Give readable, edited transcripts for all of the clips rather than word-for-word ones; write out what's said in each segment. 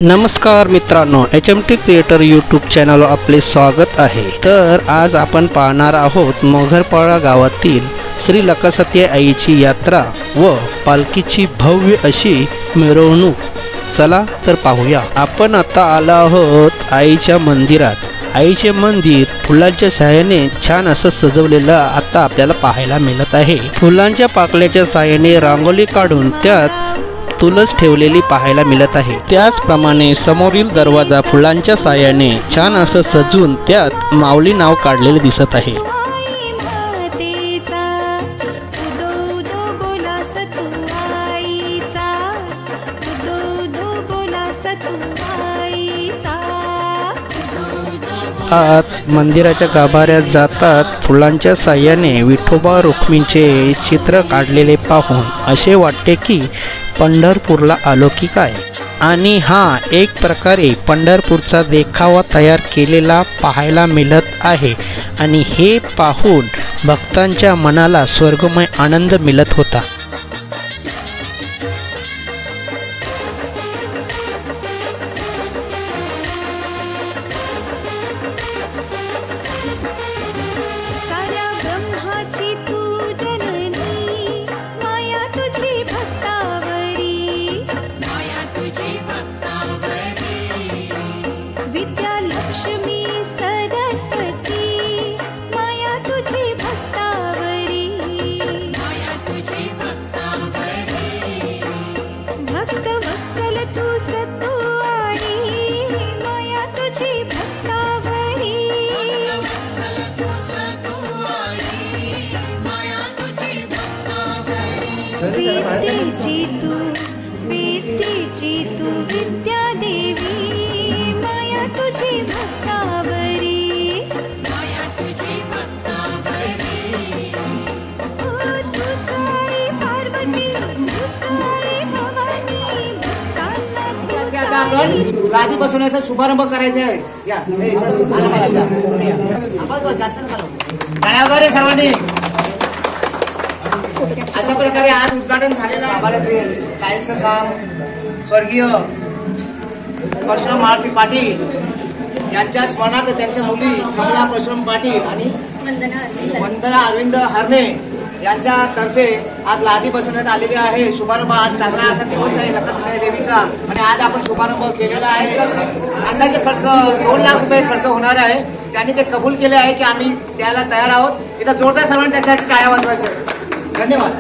नमस्कार मित्रांनो, HMT creator YouTube channel आपले स्वागत आहे। तर आज आपण पाहणार आहोत मोगरपाडा गावातील श्री लकासती आईची यात्रा व पालखीची भव्य अशी मिरवणूक। चला तर पाहूया। आपण आता आलो आहोत आईच्या मंदिरात। आईचे मंदिर फुलांच्या सहाय्याने छान असं सजवलेलं आता आपल्याला पाहायला मिळत आहे। फुलांच्या पाकळ्याच्या सहाय्याने रांगोळी काढून त्यात तुळस ठेवलेली पाहायला मिळत आहे। त्याचप्रमाणे समोरील दरवाजा फुलांच्या साह्याने छान असं सजून त्यात माऊली नाव काढलेले दिसत आहे। आत मंदिराच्या गाभाऱ्यात जातात फुलांच्या साह्याने विठोबा रुक्मिणीचे चित्र काढलेले पाहून असे वाटते की पंढरपूरला आलो की काय। आणि हा एक प्रकारे पंढरपूरचा देखावा तयार केलेला पाहायला मिळत आहे आणि हे पाहून भक्तांच्या मनाला स्वर्गमय आनंद मिळत होता। लक्ष्मी सरस्वती माया तुझी भक्तावरी, माया तुझी भक्तावरी, भक्त वत्सल तू सतू आई माया तुझी भक्तावरी, वत्सल तू सतू आई माया तुझी भक्तावरी, विद्येची तू विद्या देवी माया तुझी भक्तावरी, माया तुझी भक्तावरी, तूच आई पार्वती तूच आई भवानी भक्तांना गादी बसवण्याचा शुभारंभ करायचा आहे। या जास्त टाळ्या सर्वांनी। अशा प्रकारे आज उद्घाटन झालेलं आहे टाईलचं काम स्वर्गीय परशुराम मारुती पाटील यांच्या स्मरणार्थ त्यांच्या मुली कमला परशुराम पाटील आणि वंदना अरविंद हरणे यांच्यातर्फे आज लादी बसवण्यात आलेली आहे। शुभारंभ आज चांगला असा दिवस आहे लकासती देवीचा आणि आज आपण शुभारंभ केलेला आहे। अंदाजे खर्च 2 लाख रुपये खर्च होणार आहे। त्यांनी ते कबूल केले आहे की आम्ही द्यायला तयार आहोत। इथं जोरदार सर्वांनी त्याच्यासाठी टाळ्या वाजवायच्या। धन्यवाद।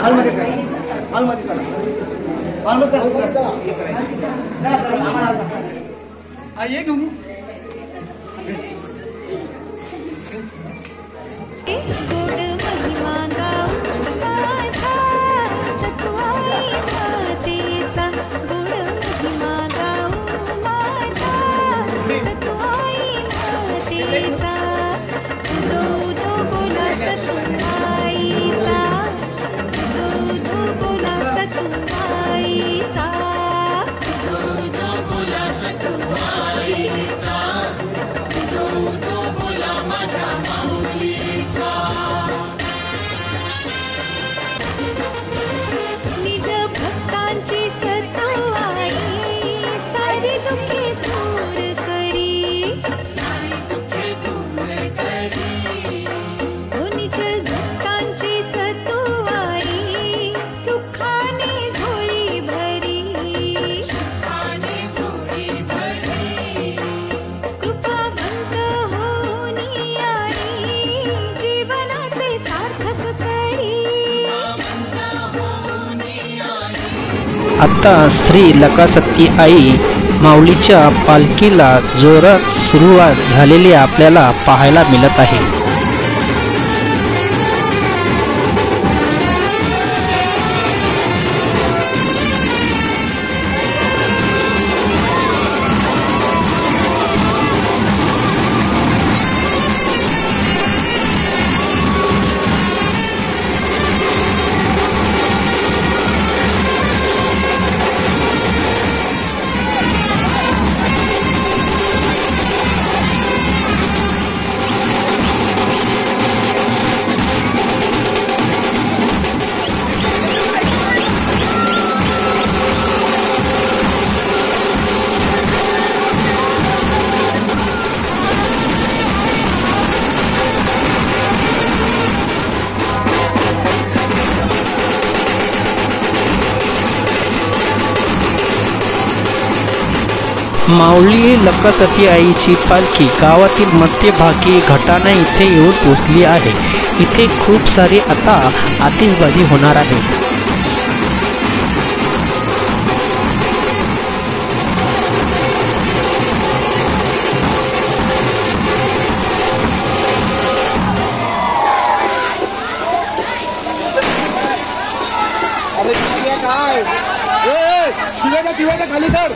हॉलमध्ये चला आइए घेऊन आता श्री लकासती आई माऊलीच्या पालखीला जोरात सुरुवात झालेली आपल्याला पाहायला मिळत आहे। माऊली लक्कासती आईची पालखी गावातील मध्यभागी घटाणा इथे येऊन पोचली आहे. इथे खूप सारी आता आतिषबाजी होणार आहे. खाली कर.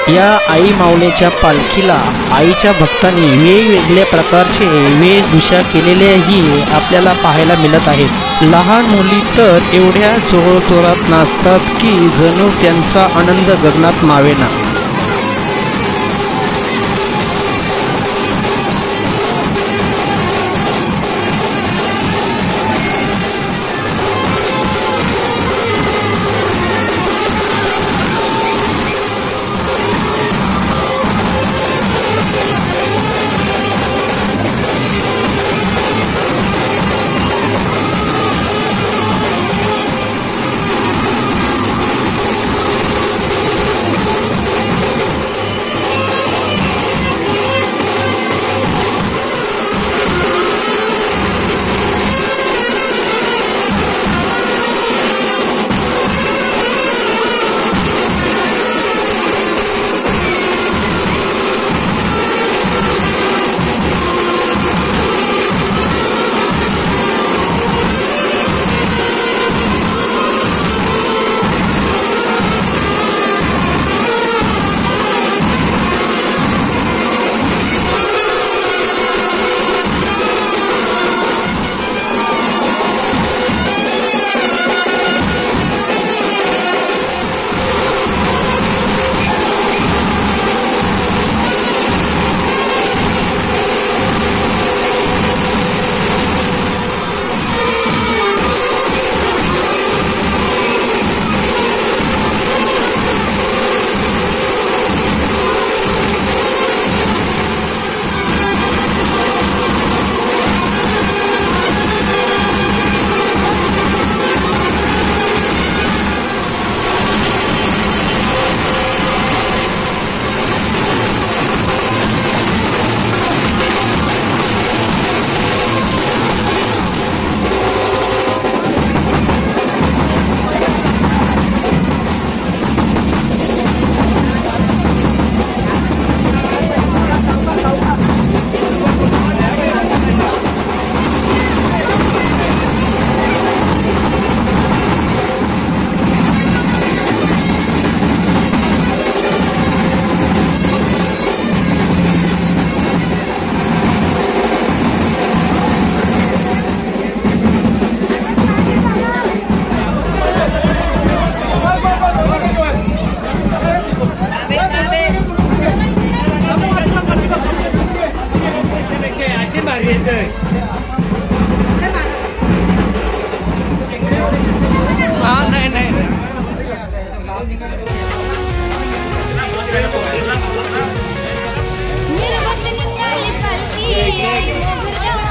या आई माऊलीच्या पालखीला आईच्या भक्तांनी वेगवेगळ्या प्रकारचे वेशभूषा केलेलेही आपल्याला पाहायला मिळत आहेत. लहान मुली तर एवढ्या जोरजोरात नाचतात की जणू त्यांचा आनंद गगनात मावेना.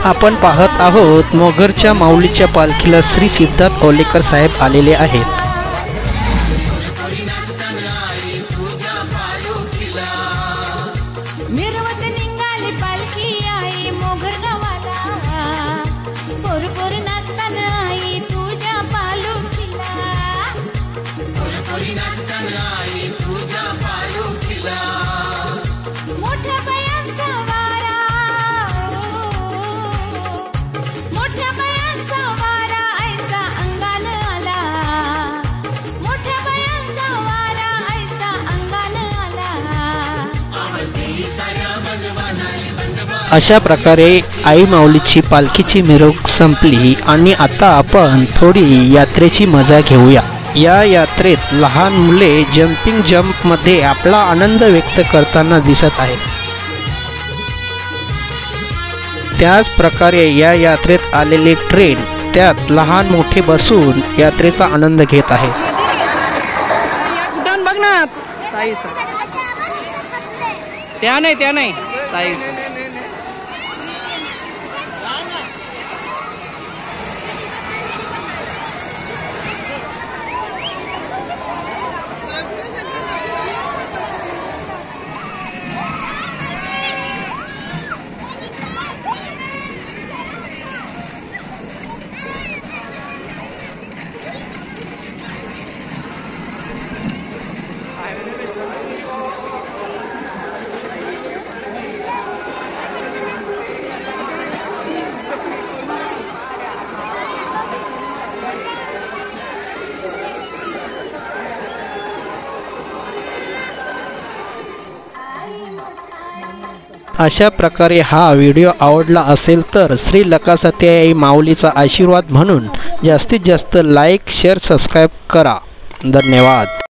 आपण पाहत आहोत मोगरच्या माऊलीच्या पालखीला श्री सिद्धार्थ ओलेकर साहेब आलेले आहेत. मिरवत निघाली पालखी आई मोगर गावाला, पोर पोर नाचताना आई तुझ्या पालखीला. मोठ्या बायांचा वारा, मोठ्या बायांचा वारा आईचा अंगान आला, मोठ्या बायांचा वारा आईचा अंगान आला. अशा प्रकारे आई माऊलीची पालखीची मिरवणूक संपली आणि आता आपण थोडी यात्रेची मजा घेऊया. या यात्रेत लहान मुले जम्पिंग जम्प मध्ये आपला आनंद व्यक्त करताना दिसत आहेत. त्याच प्रकारे या यात्रेत आलेले ट्रेन त्यात लहान मोठे बसून यात्रेचा आनंद घेत आहेत. त्या नाही अशा प्रकारे हा व्हिडिओ आवडला असेल तर श्री लकासत्याई माऊलीचा आशीर्वाद म्हणून जास्तीत जास्त लाईक शेअर सबस्क्राईब करा. धन्यवाद.